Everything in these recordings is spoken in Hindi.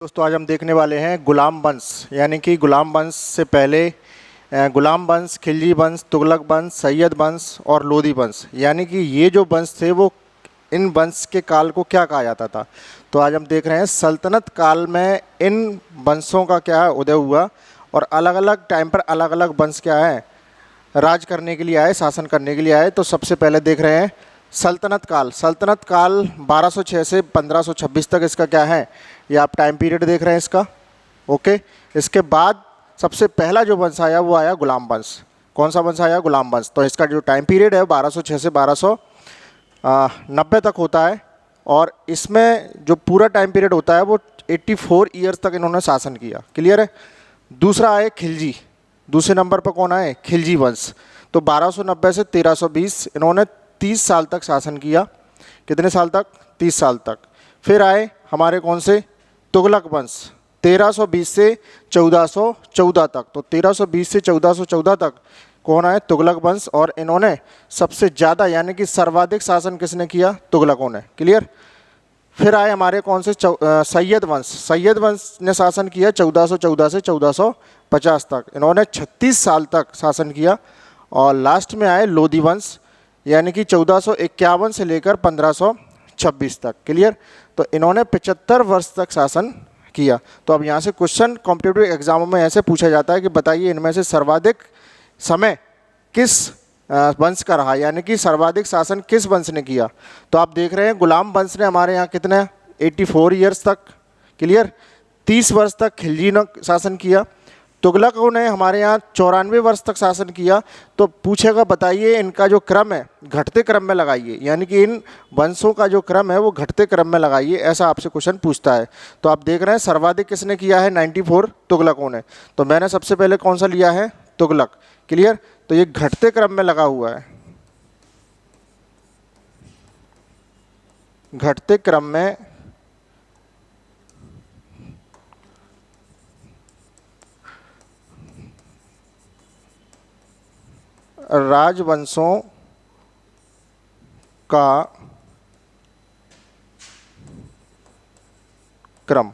दोस्तों आज हम देखने वाले हैं गुलाम वंश, यानी कि गुलाम वंश से पहले गुलाम वंश, खिलजी वंश, तुगलक वंश, सैयद वंश और लोदी वंश, यानी कि ये जो वंश थे वो इन वंश के काल को क्या कहा जाता था। तो आज हम देख रहे हैं सल्तनत काल में इन वंशों का क्या है उदय हुआ और अलग अलग टाइम पर अलग अलग वंश क्या है राज करने के लिए आए, शासन करने के लिए आए। तो सबसे पहले देख रहे हैं सल्तनत काल। सल्तनत काल 1206 से 1526 तक इसका क्या है, ये आप टाइम पीरियड देख रहे हैं इसका। ओके, इसके बाद सबसे पहला जो वंश आया वो आया गुलाम वंश। कौन सा वंश आया? गुलाम वंश। तो इसका जो टाइम पीरियड है 1206 से 1290 तक होता है और इसमें जो पूरा टाइम पीरियड होता है वो 84 ईयर्स तक इन्होंने शासन किया। क्लियर है। दूसरा आए खिलजी। दूसरे नंबर पर कौन आए? खिलजी वंश। तो 1290 से 1320 इन्होंने 30 साल तक शासन किया। कितने साल तक? 30 साल तक। फिर आए हमारे कौन से? तुगलक वंश। 1320 से 1414 तक। तो 1320 से 1414 तक कौन आए? तुगलक वंश। और इन्होंने सबसे ज़्यादा यानी कि सर्वाधिक शासन किसने किया? तुगलकों ने। क्लियर। फिर आए हमारे कौन से? सैयद वंश। सैयद वंश ने शासन किया 1414 से 1450 तक। इन्होंने 36 साल तक शासन किया। और लास्ट में आए लोदी वंश, यानी कि 1451 से लेकर 1526 तक। क्लियर। तो इन्होंने 75 वर्ष तक शासन किया। तो अब यहाँ से क्वेश्चन कॉम्पिटिटिव एग्जामों में ऐसे पूछा जाता है कि बताइए इनमें से सर्वाधिक समय किस वंश का रहा, यानी कि सर्वाधिक शासन किस वंश ने किया। तो आप देख रहे हैं गुलाम वंश ने हमारे यहाँ कितने 84 ईयर्स तक। क्लियर। 30 वर्ष तक खिलजी ने शासन किया। तुगलकों ने हमारे यहाँ 94 वर्ष तक शासन किया। तो पूछेगा बताइए इनका जो क्रम है घटते क्रम में लगाइए, यानी कि इन वंशों का जो क्रम है वो घटते क्रम में लगाइए, ऐसा आपसे क्वेश्चन पूछता है। तो आप देख रहे हैं सर्वाधिक किसने किया है? 94 तुगलकों ने। तो मैंने सबसे पहले कौन सा लिया है? तुगलक। क्लियर। तो ये घटते क्रम में लगा हुआ है। घटते क्रम में राजवंशों का क्रम।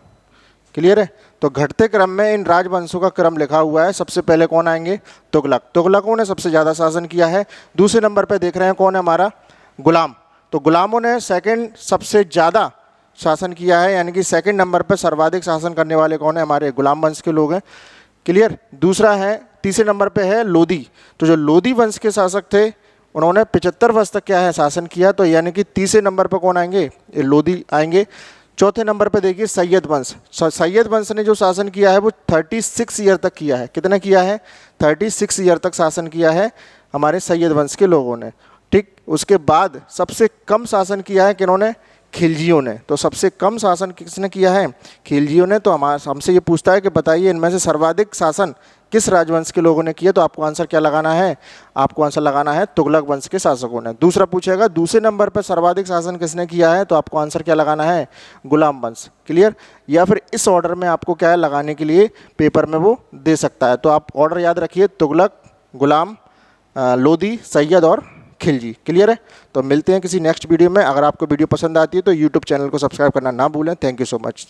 क्लियर है। तो घटते क्रम में इन राजवंशों का क्रम लिखा हुआ है। सबसे पहले कौन आएंगे? तुगलक। तुगलकों ने सबसे ज़्यादा शासन किया है। दूसरे नंबर पे देख रहे हैं कौन है हमारा? गुलाम। तो गुलामों ने सेकंड सबसे ज़्यादा शासन किया है, यानी कि सेकंड नंबर पे सर्वाधिक शासन करने वाले कौन है? हमारे गुलाम वंश के लोग हैं। क्लियर। दूसरा है, तीसरे नंबर पे है लोदी। तो जो लोदी वंश के शासक थे उन्होंने 75 वर्ष तक क्या है शासन किया। तो यानी कि तीसरे नंबर पर कौन आएंगे? ये लोदी आएंगे। चौथे नंबर पे देखिए सैयद वंश। सैयद वंश ने जो शासन किया है वो 36 ईयर तक किया है। कितना किया है? 36 ईयर तक शासन किया है हमारे सैयद वंश के लोगों ने। ठीक। उसके बाद सबसे कम शासन किया है किन्होंने? खिलजियों ने। तो सबसे कम शासन किसने किया है? खिलजियों ने। तो हमसे ये पूछता है कि बताइए इनमें से सर्वाधिक शासन किस राजवंश के लोगों ने किया। तो आपको आंसर क्या लगाना है? आपको आंसर लगाना है तुगलक वंश के शासकों ने। दूसरा पूछेगा दूसरे नंबर पर सर्वाधिक शासन किसने किया है, तो आपको आंसर क्या लगाना है? गुलाम वंश। क्लियर। या फिर इस ऑर्डर में आपको क्या है लगाने के लिए पेपर में वो दे सकता है। तो आप ऑर्डर याद रखिए, तुगलक, गुलाम, लोदी, सैयद और खिलजी। क्लियर है। तो मिलते हैं किसी नेक्स्ट वीडियो में। अगर आपको वीडियो पसंद आती है तो यूट्यूब चैनल को सब्सक्राइब करना ना भूलें। Thank you so much.